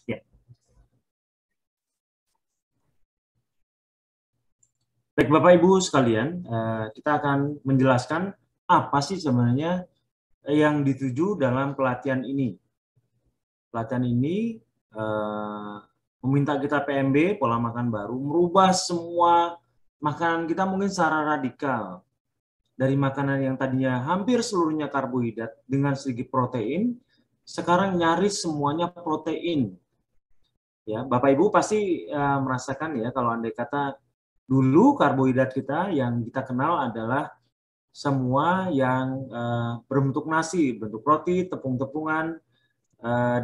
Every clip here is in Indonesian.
Ya. Baik Bapak Ibu sekalian, kita akan menjelaskan apa sih sebenarnya yang dituju dalam pelatihan ini. Pelatihan ini meminta kita PMB, pola makan baru, merubah semua makanan kita mungkin secara radikal. Dari makanan yang tadinya hampir seluruhnya karbohidrat dengan sedikit protein, sekarang nyaris semuanya protein. Ya, Bapak Ibu pasti merasakan ya kalau andai kata dulu karbohidrat kita yang kita kenal adalah semua yang berbentuk nasi, bentuk roti, tepung-tepungan,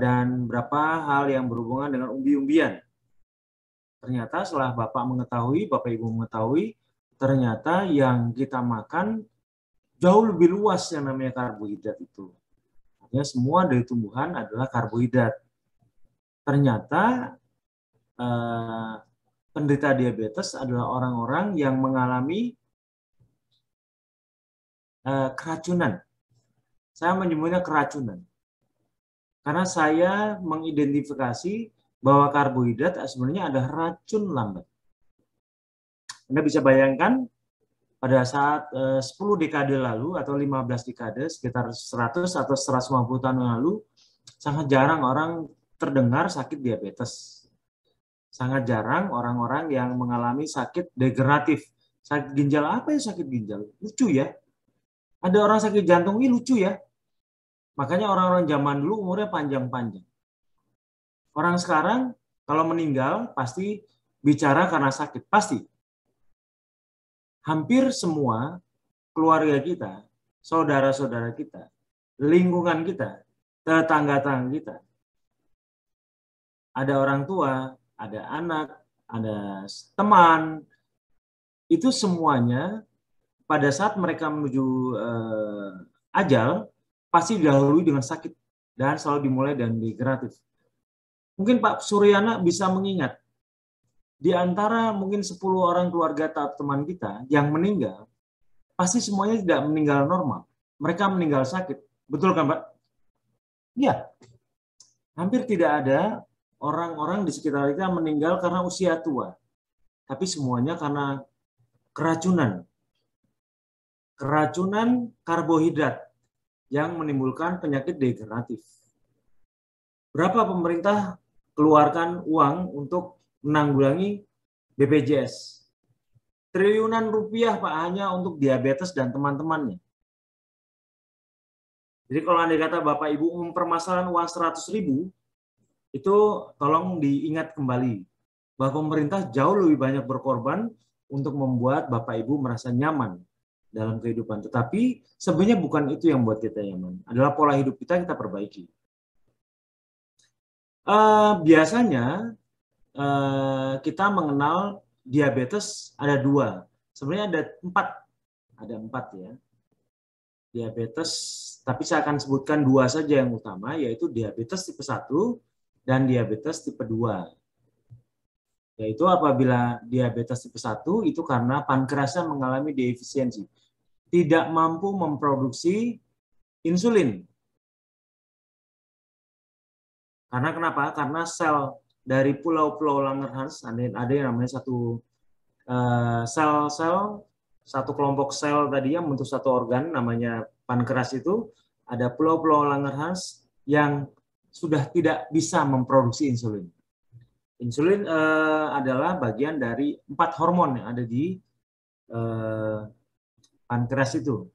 dan beberapa hal yang berhubungan dengan umbi-umbian. Ternyata setelah Bapak Ibu mengetahui, ternyata yang kita makan jauh lebih luas yang namanya karbohidrat itu. Artinya semua dari tumbuhan adalah karbohidrat. Ternyata penderita diabetes adalah orang-orang yang mengalami keracunan. Saya menyebutnya keracunan. Karena saya mengidentifikasi bahwa karbohidrat sebenarnya ada racun lambat. Anda bisa bayangkan pada saat 10 dekade lalu atau 15 dekade, sekitar 100 atau 150 tahun yang lalu, sangat jarang orang terdengar sakit diabetes. Sangat jarang orang-orang yang mengalami sakit degeneratif. Sakit ginjal, apa ya sakit ginjal? Lucu ya. Ada orang sakit jantung, ini lucu ya. Makanya orang-orang zaman dulu umurnya panjang-panjang. Orang sekarang kalau meninggal pasti bicara karena sakit, pasti. Hampir semua keluarga kita, saudara-saudara kita, lingkungan kita, tetangga-tetangga kita, ada orang tua, ada anak, ada teman, itu semuanya pada saat mereka menuju ajal pasti didahului dengan sakit dan selalu dimulai dari degeneratif. Mungkin Pak Suryana bisa mengingat di antara mungkin 10 orang keluarga atau teman kita yang meninggal, pasti semuanya tidak meninggal normal. Mereka meninggal sakit. Betul kan, Pak? Iya. Hampir tidak ada orang-orang di sekitar kita meninggal karena usia tua. Tapi semuanya karena keracunan. Keracunan karbohidrat yang menimbulkan penyakit degeneratif. Berapa pemerintah keluarkan uang untuk menanggulangi BPJS? Triliunan rupiah Pak hanya untuk diabetes dan teman-temannya. Jadi kalau andai kata Bapak Ibu mempermasalahan uang 100.000, itu tolong diingat kembali bahwa pemerintah jauh lebih banyak berkorban untuk membuat Bapak Ibu merasa nyaman dalam kehidupan. Tetapi sebenarnya bukan itu yang membuat kita nyaman. Adalah pola hidup kita perbaiki. Biasanya kita mengenal diabetes ada dua. Sebenarnya ada empat ya. Diabetes, tapi saya akan sebutkan dua saja yang utama, yaitu diabetes tipe 1 dan diabetes tipe 2. Yaitu apabila diabetes tipe 1 itu karena pankreasnya mengalami defisiensi, tidak mampu memproduksi insulin. Karena kenapa? Karena sel dari pulau-pulau Langerhans, ada yang namanya satu kelompok sel tadi yang membentuk satu organ namanya pankreas itu, ada pulau-pulau Langerhans yang sudah tidak bisa memproduksi insulin. Insulin adalah bagian dari 4 hormon yang ada di pankreas itu.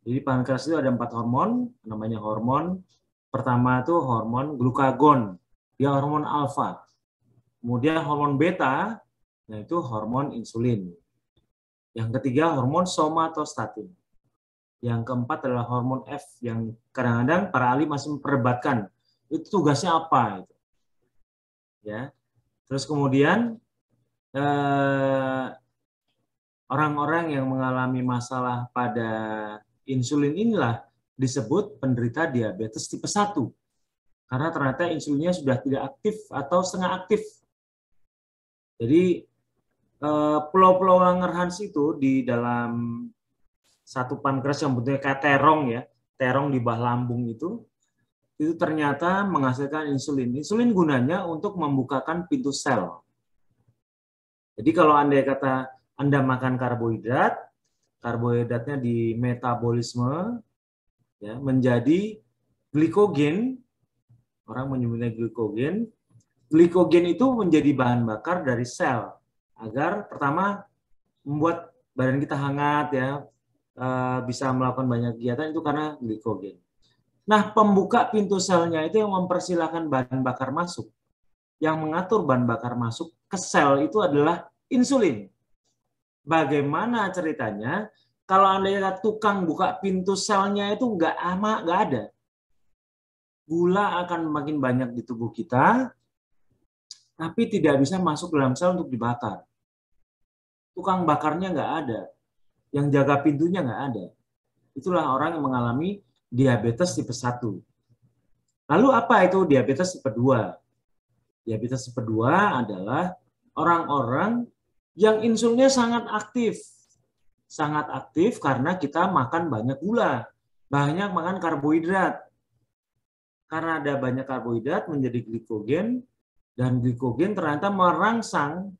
Jadi pankreas itu ada 4 hormon, namanya hormon pertama itu hormon glukagon, dia hormon alfa. Kemudian hormon beta, yaitu hormon insulin. Yang ketiga hormon somatostatin. Yang keempat adalah hormon F yang kadang-kadang para ahli masih memperdebatkan itu tugasnya apa. Ya, terus kemudian orang-orang yang mengalami masalah pada insulin inilah disebut penderita diabetes tipe 1. Karena ternyata insulinnya sudah tidak aktif atau setengah aktif. Jadi pulau-pulau Langerhans itu di dalam satu pankreas yang bentuknya kayak terong ya, terong di bawah lambung itu itu ternyata menghasilkan insulin. Insulin gunanya untuk membukakan pintu sel. Jadi kalau Anda kata Anda makan karbohidrat, karbohidratnya di metabolisme ya, menjadi glikogen, orang menyebutnya glikogen. Glikogen itu menjadi bahan bakar dari sel agar pertama membuat badan kita hangat ya, bisa melakukan banyak kegiatan itu karena glikogen. Nah, pembuka pintu selnya itu yang mempersilahkan bahan bakar masuk. Yang mengatur bahan bakar masuk ke sel itu adalah insulin. Bagaimana ceritanya? Kalau Anda lihat tukang buka pintu selnya itu nggak ada. Gula akan makin banyak di tubuh kita, tapi tidak bisa masuk dalam sel untuk dibakar. Tukang bakarnya nggak ada. Yang jaga pintunya nggak ada. Itulah orang yang mengalami diabetes tipe 1. Lalu apa itu diabetes tipe 2? Diabetes tipe 2 adalah orang-orang yang insulinnya sangat aktif. Sangat aktif karena kita makan banyak gula, banyak makan karbohidrat. Karena ada banyak karbohidrat menjadi glikogen, dan glikogen ternyata merangsang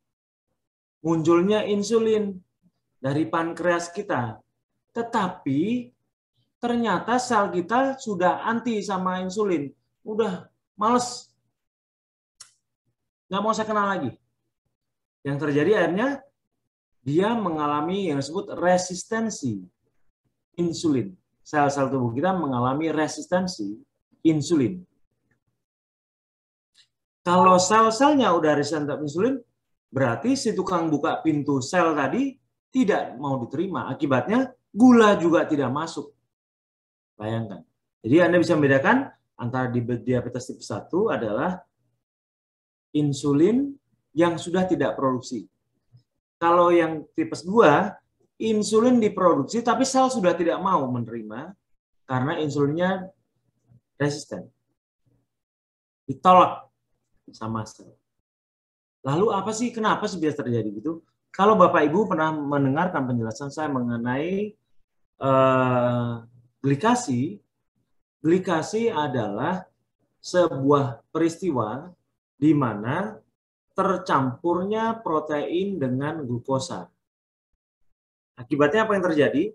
munculnya insulin dari pankreas kita. Tetapi ternyata sel kita sudah anti sama insulin. Udah males. Nggak mau saya kenal lagi. Yang terjadi akhirnya dia mengalami yang disebut resistensi insulin. Sel-sel tubuh kita mengalami resistensi insulin. Kalau sel-selnya udah resisten terhadap insulin, berarti si tukang buka pintu sel tadi tidak mau diterima. Akibatnya gula juga tidak masuk. Bayangkan. Jadi Anda bisa membedakan antara diabetes tipe 1 adalah insulin yang sudah tidak produksi. Kalau yang tipe 2, insulin diproduksi tapi sel sudah tidak mau menerima karena insulinnya resisten. Ditolak sama sel. Lalu apa sih, kenapa sih bisa terjadi gitu? Kalau Bapak Ibu pernah mendengarkan penjelasan saya mengenai glikasi, glikasi adalah sebuah peristiwa di mana tercampurnya protein dengan glukosa. Akibatnya apa yang terjadi?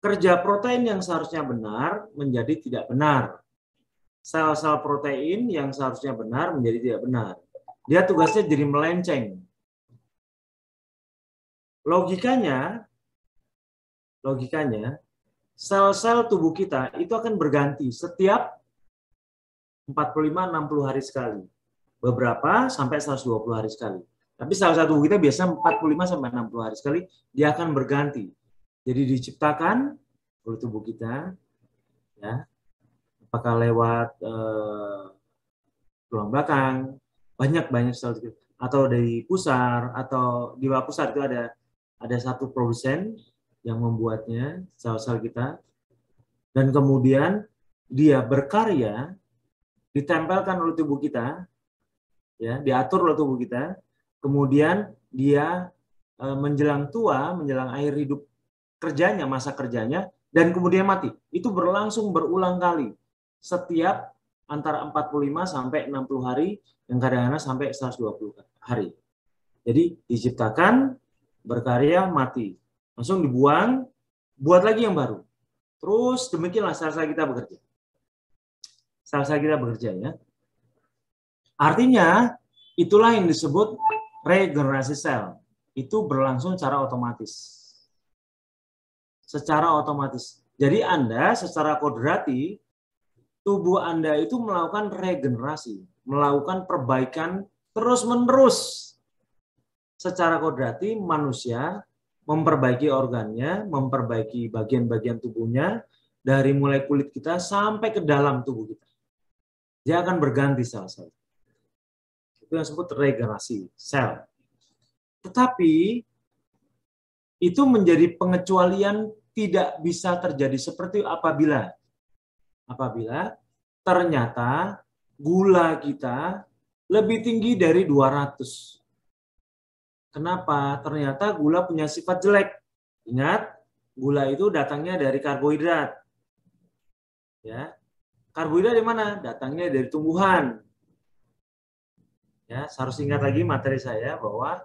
Kerja protein yang seharusnya benar menjadi tidak benar. Sel-sel protein yang seharusnya benar menjadi tidak benar. Dia tugasnya jadi melenceng. Logikanya, sel-sel tubuh kita itu akan berganti setiap 45-60 hari sekali. Beberapa sampai 120 hari sekali. Tapi salah satu kita biasa 45-60 hari sekali, dia akan berganti. Jadi diciptakan oleh tubuh kita, ya, apakah lewat tulang belakang, banyak sel, atau dari pusar, atau di bawah pusar itu ada satu produsen yang membuatnya, sel-sel kita, dan kemudian dia berkarya, ditempelkan oleh tubuh kita, ya, diatur oleh tubuh kita, kemudian dia menjelang tua, menjelang akhir hidup kerjanya, masa kerjanya, dan kemudian mati. Itu berlangsung berulang kali setiap antara 45 sampai 60 hari, yang kadang-kadang sampai 120 hari. Jadi diciptakan, berkarya, mati. Langsung dibuang, buat lagi yang baru. Terus demikianlah sel-sel kita bekerja. Sel-sel kita bekerja, ya. Artinya, itulah yang disebut regenerasi sel. Itu berlangsung secara otomatis. Secara otomatis. Jadi Anda secara kodrati, tubuh Anda itu melakukan regenerasi, melakukan perbaikan terus-menerus. Secara kodrati manusia memperbaiki organnya, memperbaiki bagian-bagian tubuhnya, dari mulai kulit kita sampai ke dalam tubuh kita. Dia akan berganti sel-sel. Itu yang disebut regenerasi sel. Tetapi itu menjadi pengecualian, tidak bisa terjadi seperti apabila ternyata gula kita lebih tinggi dari 200. Kenapa? Ternyata gula punya sifat jelek. Ingat, gula itu datangnya dari karbohidrat. Ya. Karbohidrat dari mana? Datangnya dari tumbuhan. Ya, harus ingat lagi materi saya bahwa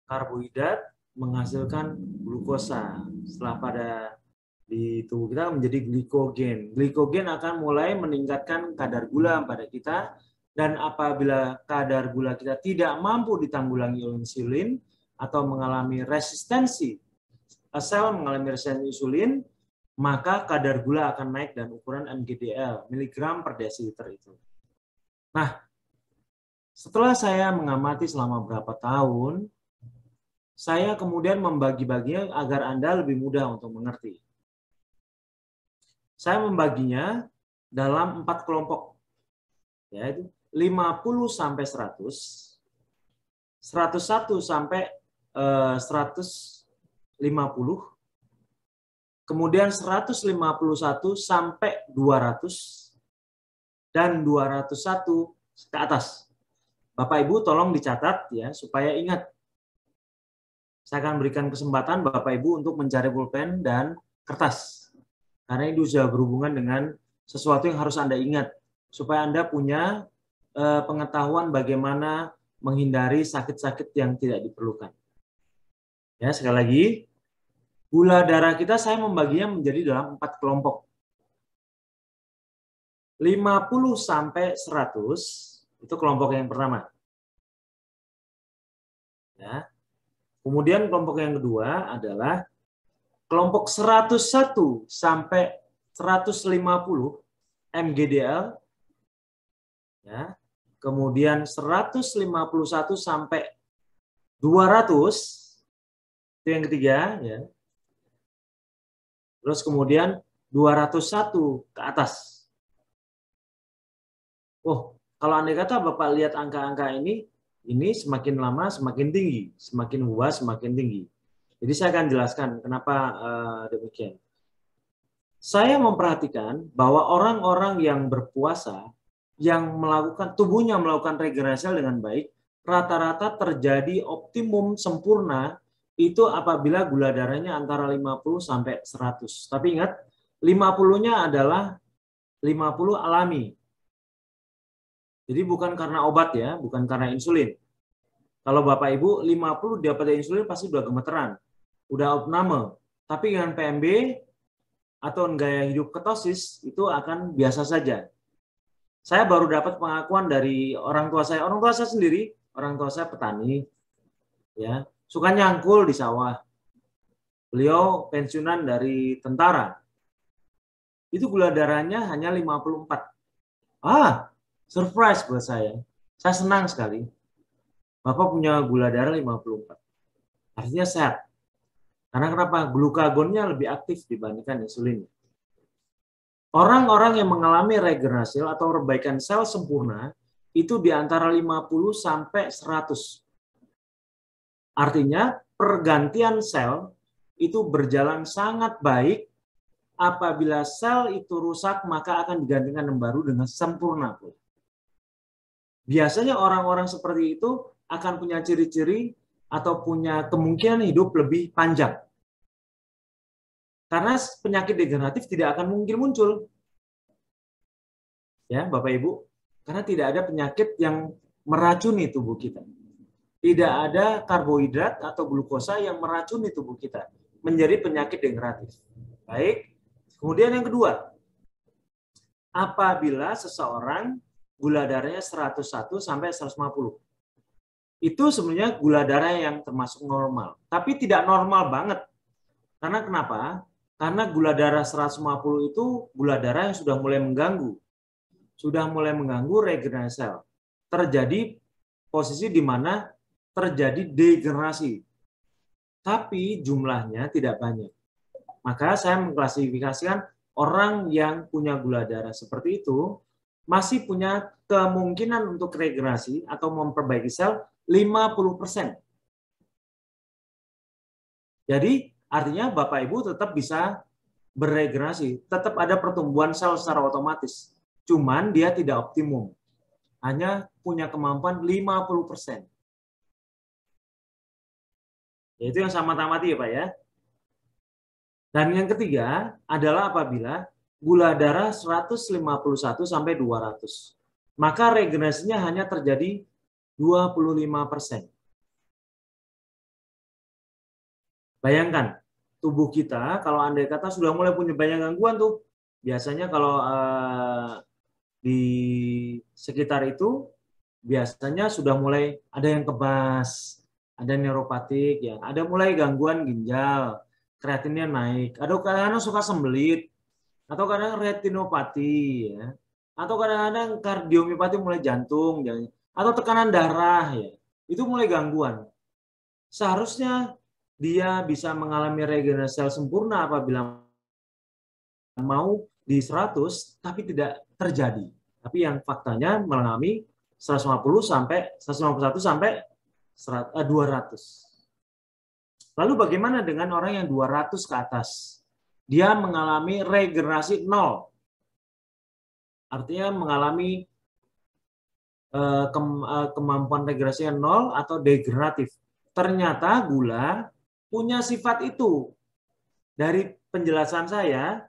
karbohidrat menghasilkan glukosa. Setelah pada di tubuh kita menjadi glikogen. Glikogen akan mulai meningkatkan kadar gula pada kita, dan apabila kadar gula kita tidak mampu ditanggulangi oleh insulin atau mengalami resistensi, sel mengalami resistensi insulin, maka kadar gula akan naik dan ukuran mgdl, miligram per desiliter itu. Nah, setelah saya mengamati selama berapa tahun, saya kemudian membagi-baginya agar Anda lebih mudah untuk mengerti. Saya membaginya dalam 4 kelompok, yaitu 50 sampai 100, 101 sampai 150, kemudian 151 sampai 200, dan 201 ke atas. Bapak Ibu tolong dicatat ya supaya ingat. Saya akan berikan kesempatan Bapak Ibu untuk mencari pulpen dan kertas. Karena ini sudah berhubungan dengan sesuatu yang harus Anda ingat supaya Anda punya pengetahuan bagaimana menghindari sakit-sakit yang tidak diperlukan. Ya, sekali lagi, gula darah kita saya membaginya menjadi dalam 4 kelompok. 50 sampai 100 itu kelompok yang pertama. Ya. Kemudian kelompok yang kedua adalah kelompok 101 sampai 150 mgdl. Ya. Kemudian 151 sampai 200 itu yang ketiga ya. Terus kemudian 201 ke atas. Oh, kalau andai kata Bapak lihat angka-angka ini semakin lama semakin tinggi, semakin luas semakin tinggi. Jadi saya akan jelaskan kenapa demikian. Saya memperhatikan bahwa orang-orang yang berpuasa, yang melakukan tubuhnya melakukan regenerasi dengan baik, rata-rata terjadi optimum sempurna itu apabila gula darahnya antara 50 sampai 100. Tapi ingat, 50-nya adalah 50 alami. Jadi bukan karena obat ya, bukan karena insulin. Kalau Bapak Ibu 50 dapat insulin pasti udah gemeteran, udah opname. Tapi dengan PMB atau gaya hidup ketosis itu akan biasa saja. Saya baru dapat pengakuan dari orang tua saya. Orang tua saya sendiri, orang tua saya petani, ya, suka nyangkul di sawah. Beliau pensiunan dari tentara. Itu gula darahnya hanya 54. Surprise buat saya. Saya senang sekali. Bapak punya gula darah 54. Artinya sehat. Karena kenapa? Glukagonnya lebih aktif dibandingkan insulin. Orang-orang yang mengalami regenerasi atau perbaikan sel sempurna itu di antara 50 sampai 100. Artinya pergantian sel itu berjalan sangat baik. Apabila sel itu rusak maka akan digantikan yang baru dengan sempurna. Biasanya orang-orang seperti itu akan punya ciri-ciri atau punya kemungkinan hidup lebih panjang. Karena penyakit degeneratif tidak akan mungkin muncul. Ya, Bapak Ibu, karena tidak ada penyakit yang meracuni tubuh kita. Tidak ada karbohidrat atau glukosa yang meracuni tubuh kita menjadi penyakit degeneratif. Baik. Kemudian yang kedua, apabila seseorang gula darahnya 101 sampai 150. Itu sebenarnya gula darah yang termasuk normal. Tapi tidak normal banget. Karena kenapa? Karena gula darah 150 itu gula darah yang sudah mulai mengganggu. Sudah mulai mengganggu regenerasi sel. Terjadi posisi di mana terjadi degenerasi. Tapi jumlahnya tidak banyak. Maka saya mengklasifikasikan orang yang punya gula darah seperti itu masih punya kemungkinan untuk regenerasi atau memperbaiki sel 50%. Jadi artinya Bapak Ibu tetap bisa beregenerasi, tetap ada pertumbuhan sel secara otomatis. Cuman dia tidak optimum. Hanya punya kemampuan 50%. Itu yang sama tamati ya Pak ya. Dan yang ketiga adalah apabila gula darah 151 sampai 200. Maka regenerasinya hanya terjadi 25%. Bayangkan, tubuh kita kalau andai kata sudah mulai punya banyak gangguan tuh, biasanya kalau di sekitar itu biasanya sudah mulai ada yang kebas, ada neuropatik, ya, ada mulai gangguan ginjal, kreatinnya naik, ada kadang-kadang suka sembelit, atau kadang retinopati, ya, atau kadang-kadang kardiomiopati mulai jantung, ya, atau tekanan darah, ya, itu mulai gangguan. Seharusnya dia bisa mengalami regenerasi sel sempurna apabila mau di 100, tapi tidak terjadi. Tapi yang faktanya mengalami 150 sampai 151 sampai 200. Lalu bagaimana dengan orang yang 200 ke atas? Dia mengalami regenerasi 0. Artinya mengalami kemampuan regenerasinya 0 atau degeneratif. Ternyata gula punya sifat itu. Dari penjelasan saya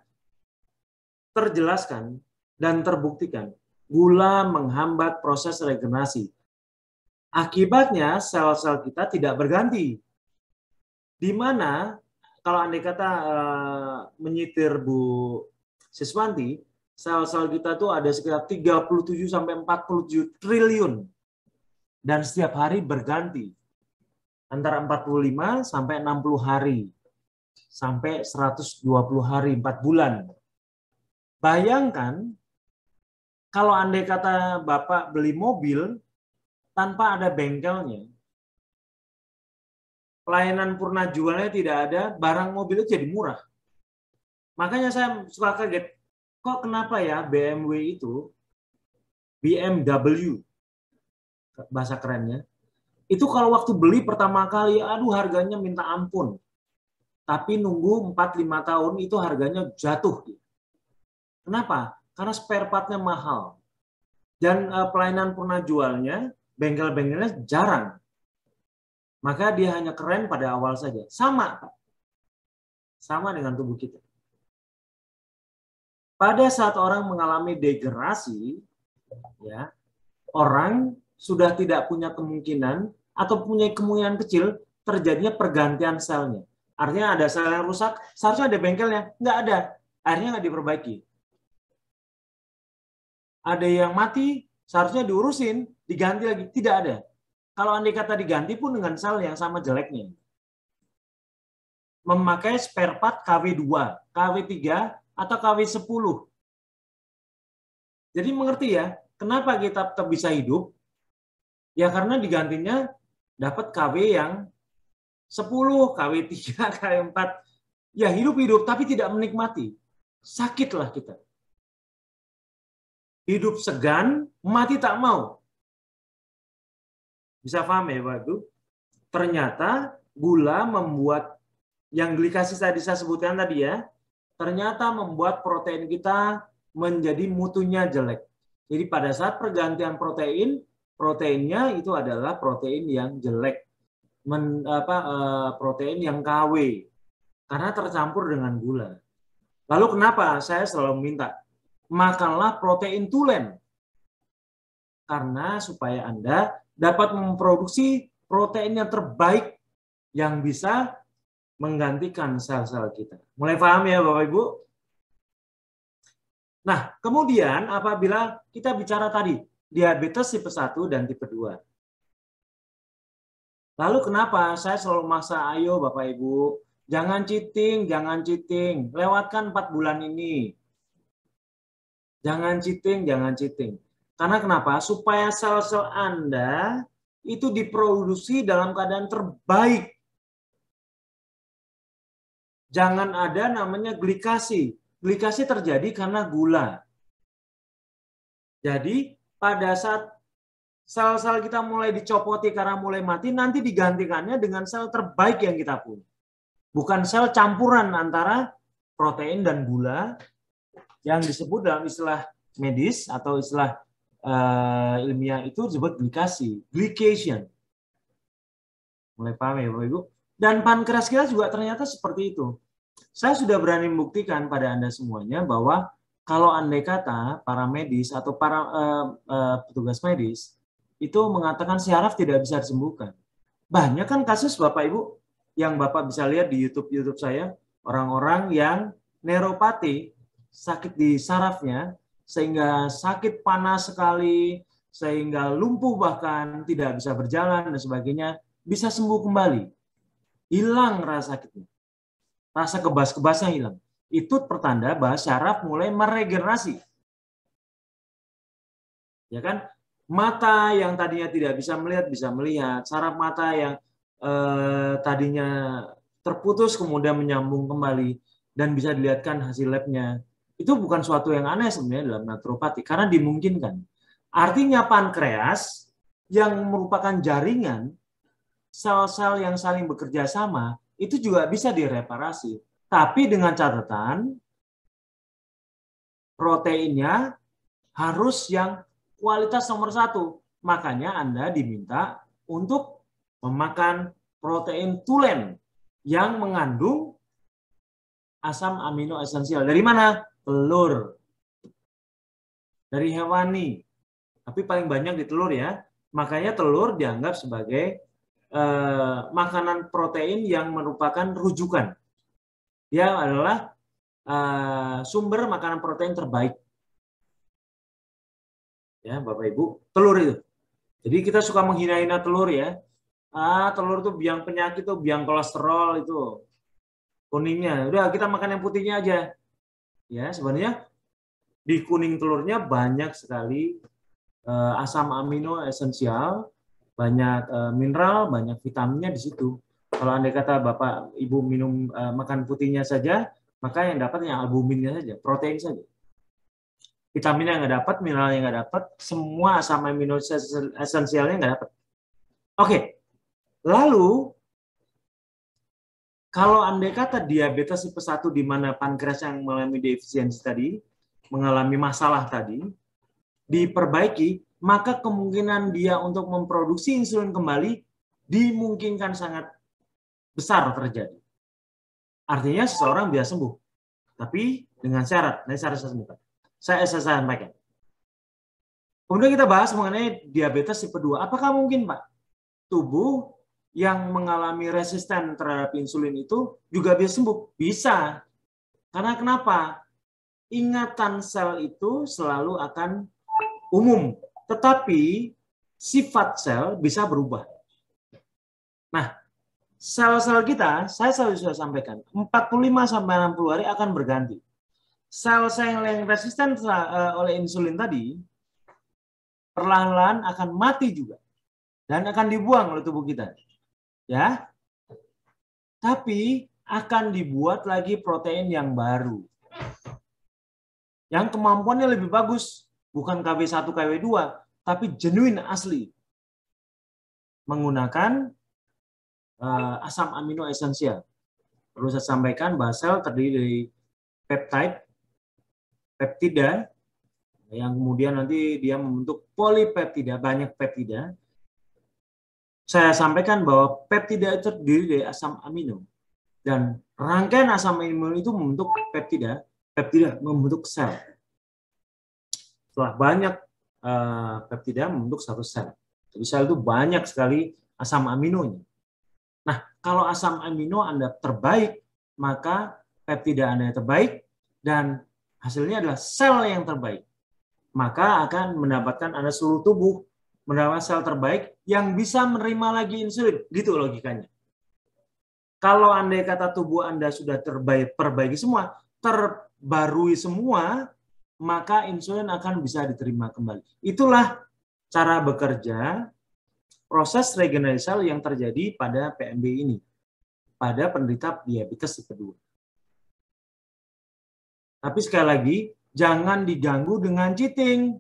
terjelaskan dan terbuktikan gula menghambat proses regenerasi. Akibatnya sel-sel kita tidak berganti. Di mana kalau andai kata menyitir Bu Siswanti, sel-sel kita tuh ada sekitar 37 sampai 47 triliun dan setiap hari berganti antara 45 sampai 60 hari sampai 120 hari 4 bulan. Bayangkan kalau andai kata Bapak beli mobil tanpa ada bengkelnya, pelayanan purna jualnya tidak ada, barang mobil itu jadi murah. Makanya saya suka kaget, kok kenapa ya BMW itu, BMW, bahasa kerennya, itu kalau waktu beli pertama kali, aduh harganya minta ampun. Tapi nunggu 4-5 tahun itu harganya jatuh. Kenapa? Karena spare part-nya mahal. Dan pelayanan purna jualnya, bengkel-bengkelnya jarang. Maka dia hanya keren pada awal saja. Sama, Pak. Sama dengan tubuh kita. Pada saat orang mengalami degenerasi, ya, orang sudah tidak punya kemungkinan atau punya kemungkinan kecil terjadinya pergantian selnya. Artinya ada sel yang rusak, seharusnya ada bengkelnya. Nggak ada. Akhirnya nggak diperbaiki. Ada yang mati, seharusnya diurusin, diganti lagi. Tidak ada. Kalau andai kata diganti pun dengan sel yang sama jeleknya. Memakai spare part KW2, KW3, atau KW10. Jadi mengerti ya, kenapa kita tetap bisa hidup? Ya karena digantinya dapat KW yang 10, KW3, KW4. Ya hidup-hidup tapi tidak menikmati. Sakitlah kita. Hidup segan, mati tak mau. Bisa paham ya Pak Ibu? Ternyata gula membuat, yang glikasi tadi saya sebutkan tadi ya, ternyata membuat protein kita menjadi mutunya jelek. Jadi pada saat pergantian protein, proteinnya itu adalah protein yang jelek. Protein yang KW. Karena tercampur dengan gula. Lalu kenapa saya selalu minta, makanlah protein tulen. Karena supaya Anda dapat memproduksi protein yang terbaik yang bisa menggantikan sel-sel kita. Mulai paham ya Bapak Ibu? Nah, kemudian apabila kita bicara tadi, diabetes tipe 1 dan tipe 2. Lalu kenapa saya selalu maksa, ayo Bapak Ibu, jangan cheating, lewatkan 4 bulan ini. Jangan cheating. Karena kenapa? Supaya sel-sel Anda itu diproduksi dalam keadaan terbaik. Jangan ada namanya glikasi. Glikasi terjadi karena gula. Jadi pada saat sel-sel kita mulai dicopoti karena mulai mati, nanti digantikannya dengan sel terbaik yang kita punya. Bukan sel campuran antara protein dan gula yang disebut dalam istilah medis atau istilah ilmiah itu disebut glikasi, glycation. Mulai paham ya Bapak Ibu? Dan pankreas kita juga ternyata seperti itu. Saya sudah berani membuktikan pada Anda semuanya bahwa Kalau andai kata para medis atau para petugas medis itu mengatakan syaraf tidak bisa disembuhkan. Banyak kan kasus Bapak Ibu yang Bapak bisa lihat di YouTube saya, orang-orang yang neuropati, sakit di sarafnya, sehingga sakit panas sekali, sehingga lumpuh bahkan tidak bisa berjalan dan sebagainya, bisa sembuh kembali. Hilang rasa sakitnya. Rasa kebas-kebasnya hilang. Itu pertanda bahwa syaraf mulai meregenerasi. Ya kan? Mata yang tadinya tidak bisa melihat bisa melihat, saraf mata yang tadinya terputus kemudian menyambung kembali dan bisa dilihatkan hasil labnya. Itu bukan suatu yang aneh sebenarnya dalam naturopati karena dimungkinkan. Artinya pankreas yang merupakan jaringan sel-sel yang saling bekerja sama itu juga bisa direparasi. Tapi dengan catatan proteinnya harus yang kualitas nomor 1. Makanya Anda diminta untuk memakan protein tulen yang mengandung asam amino esensial. Dari mana? Telur. Dari hewani. Tapi paling banyak di telur ya. Makanya telur dianggap sebagai makanan protein yang merupakan rujukan. Dia adalah sumber makanan protein terbaik. Ya, Bapak Ibu, telur itu. Jadi kita suka menghina-hina telur ya. Telur itu biang penyakit tuh, biang kolesterol itu. Kuningnya. Udah kita makan yang putihnya aja. Ya, sebenarnya di kuning telurnya banyak sekali asam amino esensial, banyak mineral, banyak vitaminnya di situ. Kalau andai kata Bapak Ibu minum makan putihnya saja, maka yang dapat yang albuminnya saja, protein saja. Vitaminnya nggak dapat, mineralnya nggak dapat, semua asam amino esensialnya nggak dapat. Oke, lalu kalau andai kata diabetes tipe 1 di mana pankreas yang mengalami defisiensi tadi, mengalami masalah tadi, diperbaiki, maka kemungkinan dia untuk memproduksi insulin kembali dimungkinkan sangat besar terjadi. Artinya seseorang bisa sembuh, tapi dengan syarat, nanti saya sebutkan. Saya sampaikan. Kemudian kita bahas mengenai diabetes tipe 2. Apakah mungkin, Pak, tubuh yang mengalami resisten terhadap insulin itu juga bisa sembuh? Bisa. Karena kenapa? Ingatan sel itu selalu akan umum, tetapi sifat sel bisa berubah. Nah, sel-sel kita, saya selalu sudah sampaikan, 45-60 hari akan berganti. Sel-sel yang resisten oleh insulin tadi, perlahan-lahan akan mati juga. Dan akan dibuang oleh tubuh kita. Ya, tapi akan dibuat lagi protein yang baru. Yang kemampuannya lebih bagus. Bukan KW1, KW2, tapi genuine asli. Menggunakan asam amino esensial. Perlu saya sampaikan bahwa sel terdiri dari peptide, peptida, yang kemudian nanti dia membentuk polipeptida, banyak peptida. Saya sampaikan bahwa peptida itu terdiri dari asam amino. Dan rangkaian asam amino itu membentuk peptida, peptida membentuk sel. Setelah banyak peptida membentuk satu sel. Jadi sel itu banyak sekali asam aminonya. Nah, kalau asam amino Anda terbaik, maka peptida Anda terbaik, dan hasilnya adalah sel yang terbaik. Maka akan mendapatkan Anda seluruh tubuh, mendapatkan sel terbaik yang bisa menerima lagi insulin. Gitu logikanya. Kalau andai kata tubuh Anda sudah perbaiki semua, terbarui semua, maka insulin akan bisa diterima kembali. Itulah cara bekerja proses regenerasi sel yang terjadi pada PMB ini, pada penderita diabetes tipe 2. Tapi sekali lagi, jangan diganggu dengan cheating.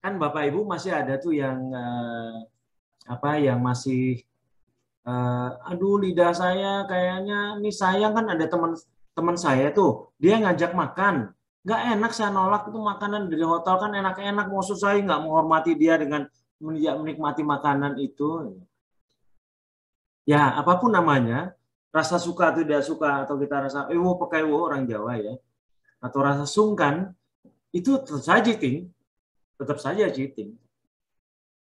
Kan Bapak Ibu masih ada tuh yang yang masih aduh lidah saya kayaknya nih sayang, kan ada teman saya tuh, dia ngajak makan. Nggak enak, saya nolak, itu makanan dari hotel kan enak-enak, maksud saya nggak menghormati dia dengan menikmati makanan itu. Ya, apapun namanya, rasa suka atau tidak suka, atau kita rasa pakai orang Jawa ya. atau rasa sungkan, itu tetap saja cheating.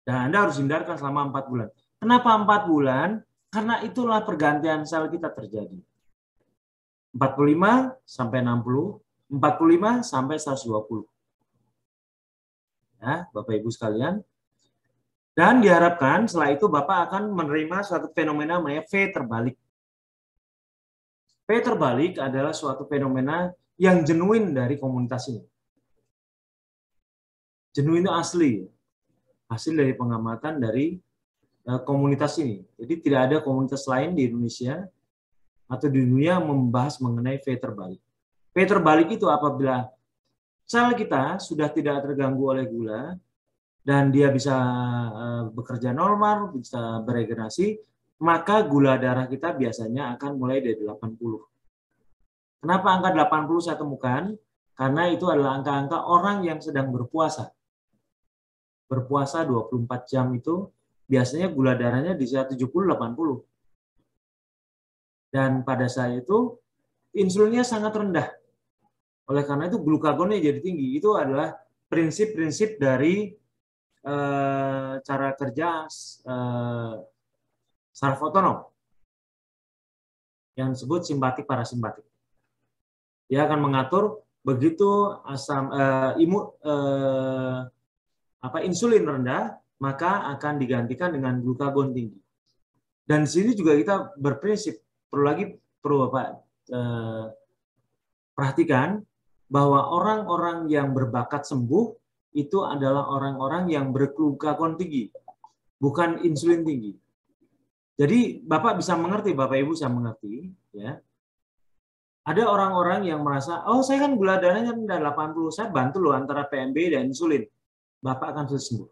Dan Anda harus hindarkan selama 4 bulan. Kenapa 4 bulan? Karena itulah pergantian sel kita terjadi. 45 sampai 60, 45 sampai 120. Ya, Bapak Ibu sekalian. Dan diharapkan setelah itu Bapak akan menerima suatu fenomena namanya V terbalik. V terbalik adalah suatu fenomena yang genuine dari komunitas ini. Genuine itu asli. Hasil dari pengamatan dari komunitas ini. Jadi tidak ada komunitas lain di Indonesia atau di dunia membahas mengenai V terbalik. V terbalik itu apabila sel kita sudah tidak terganggu oleh gula dan dia bisa bekerja normal, bisa beregenerasi, maka gula darah kita biasanya akan mulai dari 80. Kenapa angka 80 saya temukan? Karena itu adalah angka-angka orang yang sedang berpuasa. Berpuasa 24 jam itu biasanya gula darahnya di 70-80. Dan pada saat itu insulinnya sangat rendah. Oleh karena itu glukagonnya jadi tinggi. Itu adalah prinsip-prinsip dari cara kerja saraf otonom yang disebut simpatik parasimpatik. Dia akan mengatur begitu insulin rendah, maka akan digantikan dengan glukagon tinggi. Dan di sini juga kita berprinsip, perlu Bapak perhatikan bahwa orang-orang yang berbakat sembuh itu adalah orang-orang yang berglukagon tinggi, bukan insulin tinggi. Jadi Bapak bisa mengerti, Bapak Ibu bisa mengerti, ya. Ada orang-orang yang merasa, oh saya kan gula darahnya rendah 80, saya bantu loh antara PMB dan insulin. Bapak akan sembuh.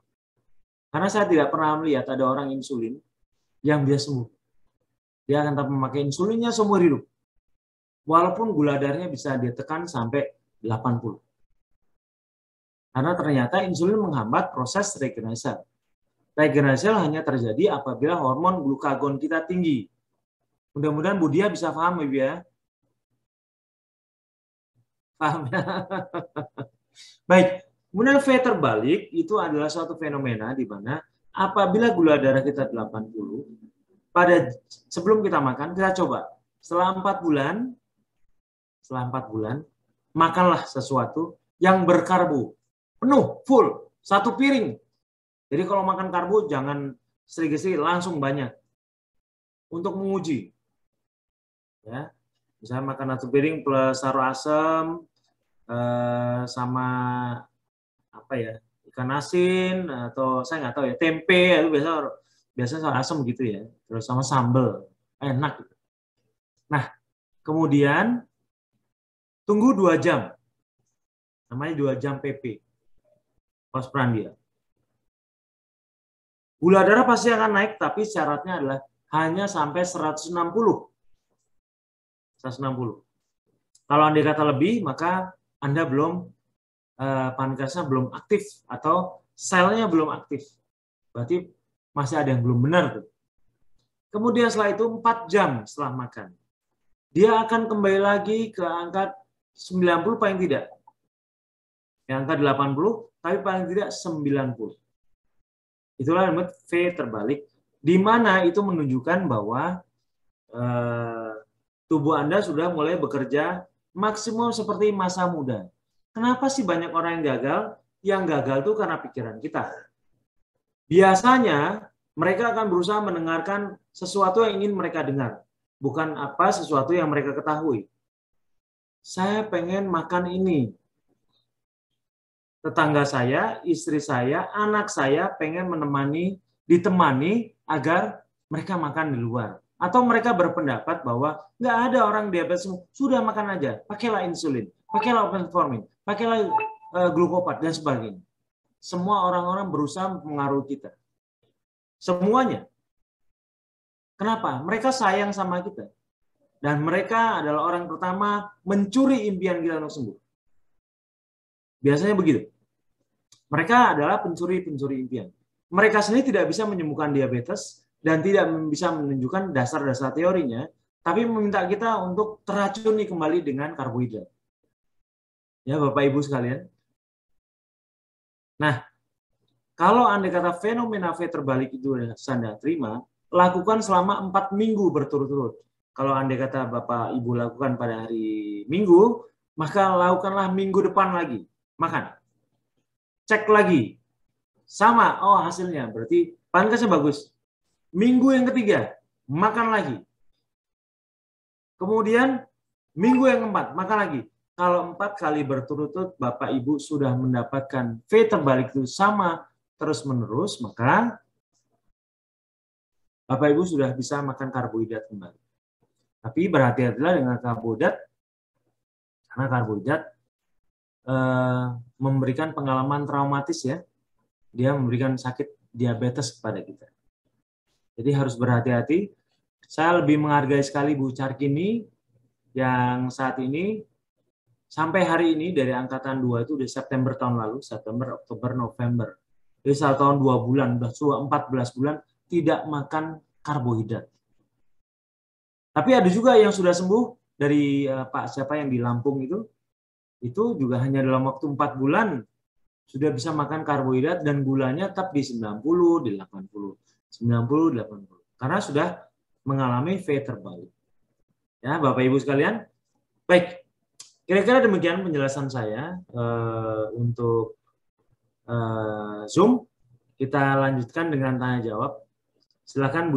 Karena saya tidak pernah melihat ada orang insulin yang bisa sembuh. Dia akan tetap memakai insulinnya seumur hidup. Walaupun gula darahnya bisa ditekan sampai 80. Karena ternyata insulin menghambat proses regenerasi. Regenerasi hanya terjadi apabila hormon glukagon kita tinggi. Mudah-mudahan Bu Dia bisa paham, Ibu ya. Paham ya? Baik. Kemudian V terbalik itu adalah suatu fenomena di mana apabila gula darah kita 80, sebelum kita makan, kita coba setelah 4 bulan, makanlah sesuatu yang berkarbo, penuh, full, 1 piring. Jadi kalau makan karbo jangan sedikit-sedikit, langsung banyak. Untuk menguji. Ya. Misalnya makan 1 piring plus taruh asam, sama apa ya, ikan asin atau saya nggak tahu ya, tempe itu biasa asam gitu ya, terus sama sambal, enak. Nah, kemudian tunggu 2 jam, namanya 2 jam PP, postprandial. Gula darah pasti akan naik, tapi syaratnya adalah hanya sampai 160. Kalau Anda kata lebih, maka Anda belum pankreasnya belum aktif atau selnya belum aktif. Berarti masih ada yang belum benar tuh. Kemudian setelah itu 4 jam setelah makan, dia akan kembali lagi ke angka 90 paling tidak. Yang angka 80, tapi paling tidak 90. Itulah yang disebut V terbalik, di mana itu menunjukkan bahwa tubuh Anda sudah mulai bekerja maksimum seperti masa muda. Kenapa sih banyak orang yang gagal? Yang gagal itu karena pikiran kita. Biasanya mereka akan berusaha mendengarkan sesuatu yang ingin mereka dengar, bukan apa sesuatu yang mereka ketahui. Saya pengen makan ini. Tetangga saya, istri saya, anak saya pengen ditemani agar mereka makan di luar. Atau mereka berpendapat bahwa nggak ada orang diabetes, sudah makan aja, pakailah insulin, pakailah metformin, pakailah glukopat dan sebagainya. Semua orang-orang berusaha mengaruhi kita. Semuanya. Kenapa? Mereka sayang sama kita. Dan mereka adalah orang pertama mencuri impian kita untuk sembuh. Biasanya begitu. Mereka adalah pencuri-pencuri impian. Mereka sendiri tidak bisa menyembuhkan diabetes dan tidak bisa menunjukkan dasar-dasar teorinya, tapi meminta kita untuk teracuni kembali dengan karbohidrat. Ya, Bapak Ibu sekalian. Nah, kalau andai kata fenomena V terbalik itu Anda terima, lakukan selama 4 minggu berturut-turut. Kalau andai kata Bapak Ibu lakukan pada hari Minggu, maka lakukanlah minggu depan lagi. Makan. Cek lagi. Sama, oh hasilnya. Berarti pankreasnya bagus. Minggu yang ketiga, makan lagi. Kemudian minggu yang keempat, makan lagi. Kalau 4 kali berturut-turut Bapak Ibu sudah mendapatkan V terbalik itu sama terus-menerus, maka Bapak Ibu sudah bisa makan karbohidrat kembali. Tapi berhati-hatilah dengan karbohidrat, karena karbohidrat memberikan pengalaman traumatis ya. Dia memberikan sakit diabetes kepada kita. Jadi harus berhati-hati. Saya lebih menghargai sekali Bu Carkini yang saat ini sampai hari ini dari angkatan 2 itu dari September tahun lalu, September, Oktober, November. Jadi 1 tahun 2 bulan, sudah 14 bulan tidak makan karbohidrat. Tapi ada juga yang sudah sembuh dari Pak siapa yang di Lampung itu juga hanya dalam waktu 4 bulan sudah bisa makan karbohidrat dan gulanya tetap di 90, di 80, 90, 80. Karena sudah mengalami V terbalik. Ya, Bapak Ibu sekalian. Baik, kira-kira demikian penjelasan saya untuk Zoom. Kita lanjutkan dengan tanya jawab. Silakan Bu.